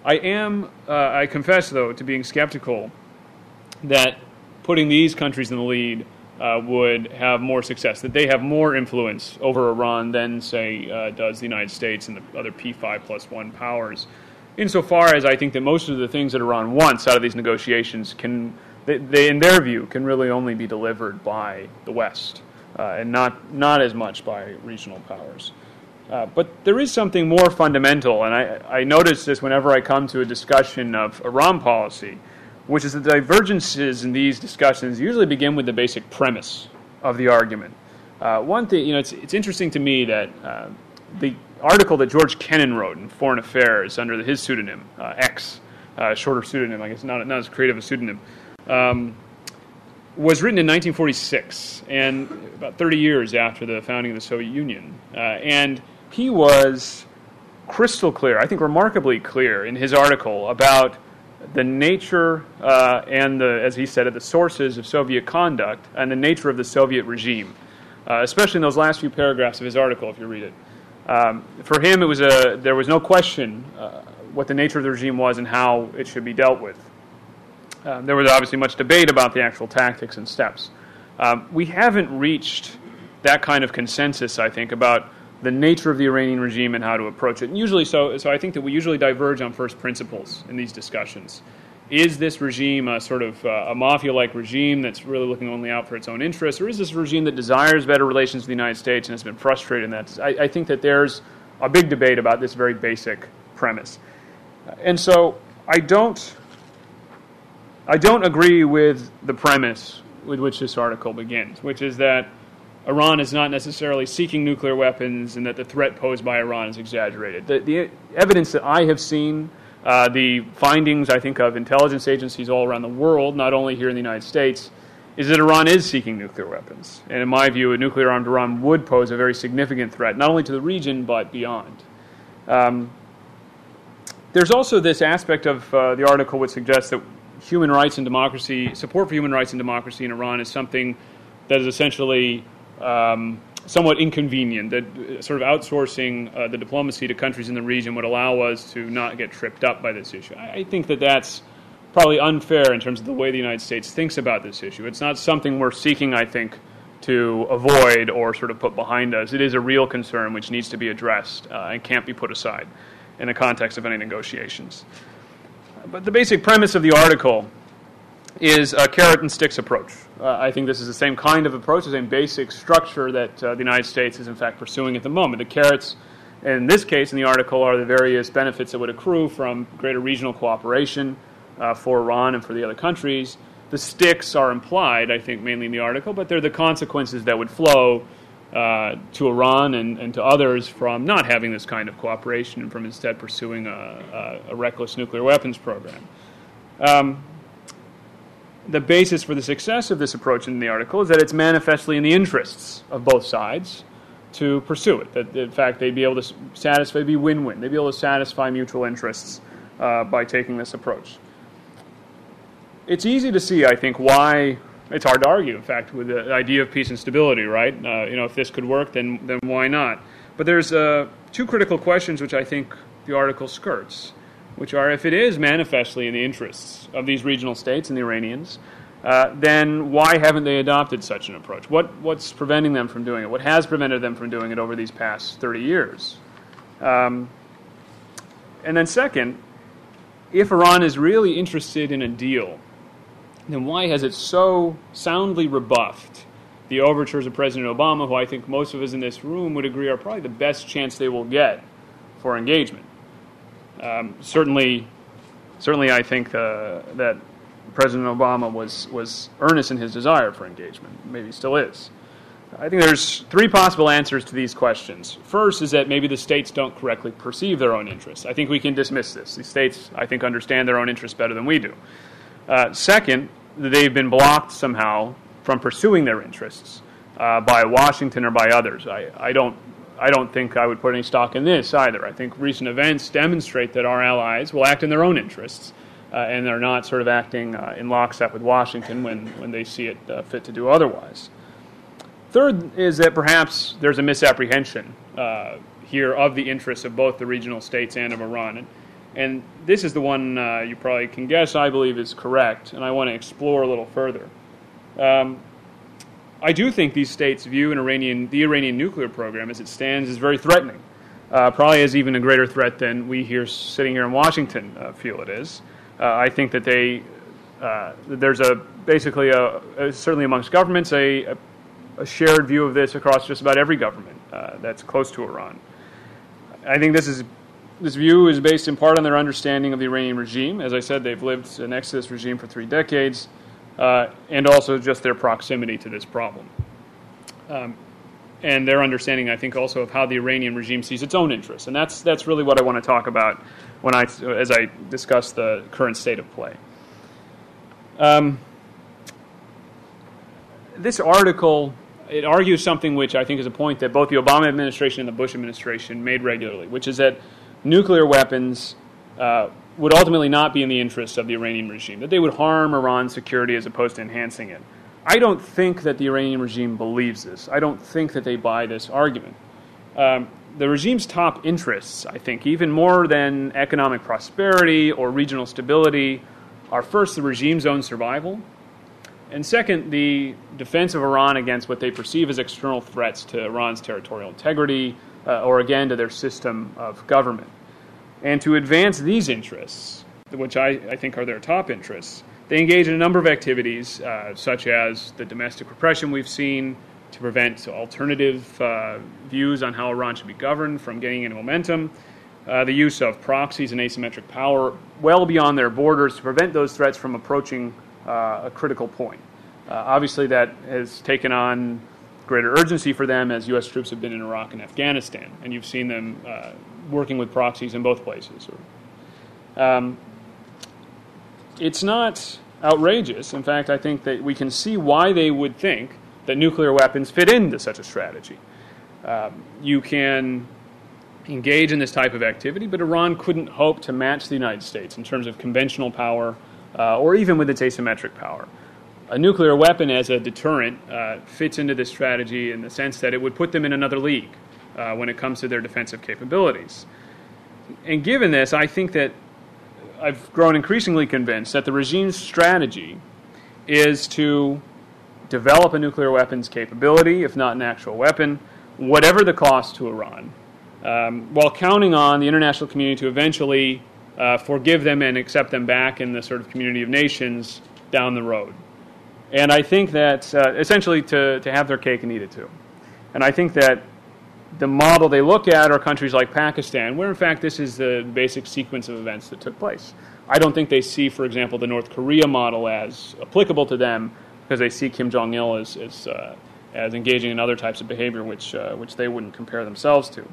I confess, though, to being skeptical that putting these countries in the lead would have more success, that they have more influence over Iran than, say, does the United States and the other P5+1 powers. Insofar as I think that most of the things that Iran wants out of these negotiations they in their view, can really only be delivered by the West and not as much by regional powers. But there is something more fundamental, and I notice this whenever I come to a discussion of Iran policy, which is that the divergences in these discussions usually begin with the basic premise of the argument. One thing, it's interesting to me that the article that George Kennan wrote in Foreign Affairs under his pseudonym, X, shorter pseudonym, I guess not as creative a pseudonym, was written in 1946, and about 30 years after the founding of the Soviet Union. And he was crystal clear, I think remarkably clear, in his article about the nature and, as he said it, the sources of Soviet conduct and the nature of the Soviet regime, especially in those last few paragraphs of his article, if you read it. For him, there was no question what the nature of the regime was and how it should be dealt with. There was obviously much debate about the actual tactics and steps. We haven't reached that kind of consensus, I think, about the nature of the Iranian regime and how to approach it. And usually, so I think that we usually diverge on first principles in these discussions. Is this regime a sort of a mafia-like regime that's really looking only out for its own interests, or is this a regime that desires better relations with the United States and has been frustrated in that? I think that there's a big debate about this very basic premise. And so I don't agree with the premise with which this article begins, which is that Iran is not necessarily seeking nuclear weapons and that the threat posed by Iran is exaggerated. The evidence that I have seen, the findings, I think, of intelligence agencies all around the world, not only here in the United States, is that Iran is seeking nuclear weapons. And in my view, a nuclear-armed Iran would pose a very significant threat, not only to the region, but beyond. There's also this aspect of the article which suggests that human rights and democracy, support for human rights and democracy in Iran is something that is essentially somewhat inconvenient, that sort of outsourcing the diplomacy to countries in the region would allow us to not get tripped up by this issue. I think that that's probably unfair in terms of the way the United States thinks about this issue. It's not something we're seeking, I think, to avoid or sort of put behind us. It is a real concern which needs to be addressed and can't be put aside in the context of any negotiations. But the basic premise of the article is a carrot and sticks approach. I think this is the same kind of approach, the same basic structure that the United States is in fact pursuing at the moment. The carrots, in this case, in the article, are the various benefits that would accrue from greater regional cooperation for Iran and for the other countries. The sticks are implied, I think, mainly in the article, but they're the consequences that would flow to Iran and to others from not having this kind of cooperation and from instead pursuing a reckless nuclear weapons program. The basis for the success of this approach in the article is that it's manifestly in the interests of both sides to pursue it. That, in fact, they'd be able to satisfy, it'd be win-win. They'd be able to satisfy mutual interests by taking this approach. It's easy to see, I think, why it's hard to argue, in fact, with the idea of peace and stability, right? If this could work, then why not? But there's two critical questions which I think the article skirts, which are, if it is manifestly in the interests of these regional states and the Iranians, then why haven't they adopted such an approach? What's preventing them from doing it? What has prevented them from doing it over these past 30 years? And then second, if Iran is really interested in a deal, then why has it so soundly rebuffed the overtures of President Obama, who I think most of us in this room would agree are probably the best chance they will get for engagement? Certainly, I think that President Obama was earnest in his desire for engagement. Maybe still is. I think there's three possible answers to these questions. First is that maybe the states don't correctly perceive their own interests. I think we can dismiss this. The states, I think, understand their own interests better than we do. Second, they've been blocked somehow from pursuing their interests by Washington or by others. I don't think I would put any stock in this either. I think recent events demonstrate that our allies will act in their own interests, and they're not sort of acting in lockstep with Washington when they see it fit to do otherwise. Third is that perhaps there's a misapprehension here of the interests of both the regional states and of Iran. And this is the one you probably can guess I believe is correct, and I want to explore a little further. I do think these states view the Iranian nuclear program as it stands as very threatening, probably as even a greater threat than we here sitting here in Washington feel it is. I think that there's basically certainly amongst governments a shared view of this across just about every government that's close to Iran. I think this view is based in part on their understanding of the Iranian regime. As I said, they've lived next to this regime for 3 decades, and also just their proximity to this problem. And their understanding, I think, also of how the Iranian regime sees its own interests. And that's really what I want to talk about as I discuss the current state of play. This article, it argues something which I think is a point that both the Obama administration and the Bush administration made regularly, which is that nuclear weapons would ultimately not be in the interests of the Iranian regime, that they would harm Iran's security as opposed to enhancing it. I don't think that the Iranian regime believes this. I don't think that they buy this argument. The regime's top interests, I think, even more than economic prosperity or regional stability, are first the regime's own survival, and second, the defense of Iran against what they perceive as external threats to Iran's territorial integrity, or again to their system of government. And to advance these interests, which I think are their top interests, they engage in a number of activities, such as the domestic repression we've seen to prevent alternative views on how Iran should be governed from getting any momentum, the use of proxies and asymmetric power well beyond their borders to prevent those threats from approaching a critical point. Obviously, that has taken on greater urgency for them as U.S. troops have been in Iraq and Afghanistan, and you've seen them working with proxies in both places. It's not outrageous. In fact, I think that we can see why they would think that nuclear weapons fit into such a strategy. You can engage in this type of activity, but Iran couldn't hope to match the United States in terms of conventional power or even with its asymmetric power. A nuclear weapon as a deterrent fits into this strategy in the sense that it would put them in another league when it comes to their defensive capabilities. And given this, I think that I've grown increasingly convinced that the regime's strategy is to develop a nuclear weapons capability, if not an actual weapon, whatever the cost to Iran, while counting on the international community to eventually forgive them and accept them back in the sort of community of nations down the road. And I think that essentially to have their cake and eat it too. And I think that the model they look at are countries like Pakistan, where in fact this is the basic sequence of events that took place. I don't think they see, for example, the North Korea model as applicable to them because they see Kim Jong-il as engaging in other types of behavior which they wouldn't compare themselves to.